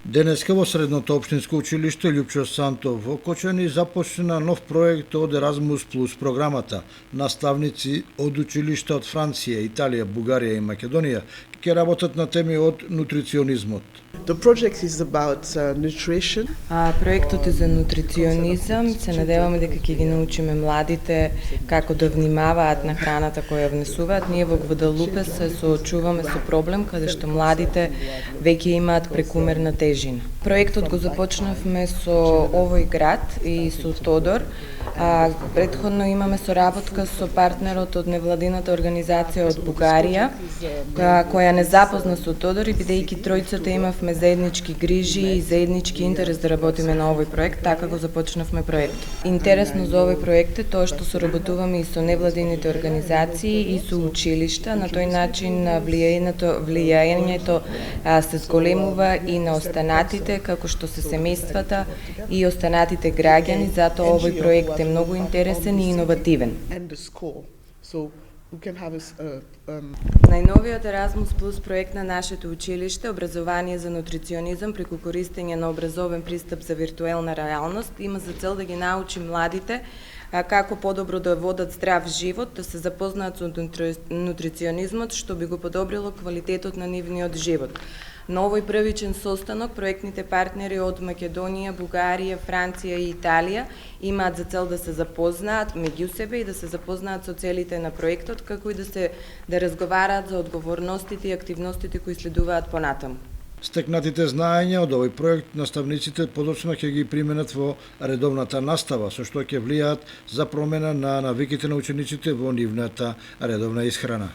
Денеска во Средното општинско училиште Љупчо Сантов во Кочани започна нов проект од Еразмус Плюс програмата. Наставници од училишта од Франција, Италија, Бугарија и Македонија ќе работат на теми од нутриционизмот. The project is about nutrition. Проектот е за нутриционизам. Се надеваме дека ќе ги научиме младите како да внимаваат на храната која внесуваат. Ние во Гваделупе се соочуваме со проблем каде што младите веќе имаат прекумерна тежина. Проектот го започнавме со овој град и со Тодор. Претходно имаме соработка со партнерот од невладината организација од Бугарија, која не запозна со Тодор и бидејќи тројцата имавме заеднички грижи и заеднички интерес да работиме на овој проект, така го започнавме проектот. Интересно за овој проект е тоа што соработуваме и со невладините организации и со училишта, на тој начин влијањето се зголемува и на останатите, како што се семејствата и останатите граѓани, затоа овој проект е многу интересен и иновативен. Најновиот Еразмус Плюс проект на нашето училиште, образование за нутриционизам преку користење на образовен пристап за виртуелна реалност, има за цел да ги научи младите како подобро да водат здрав живот, да се запознаат со нутриционизмот, што би го подобрило квалитетот на нивниот живот. На овој првичен состанок проектните партнери од Македонија, Бугарија, Франција и Италија имаат за цел да се запознаат меѓу себе и да се запознаат со целите на проектот, како и да разговараат за одговорностите и активностите кои следуваат понатаму. Стекнатите знаења од овој проект наставниците подоцна ќе ги применат во редовната настава, со што ќе влијаат за промена на навиките на учениците во нивната редовна исхрана.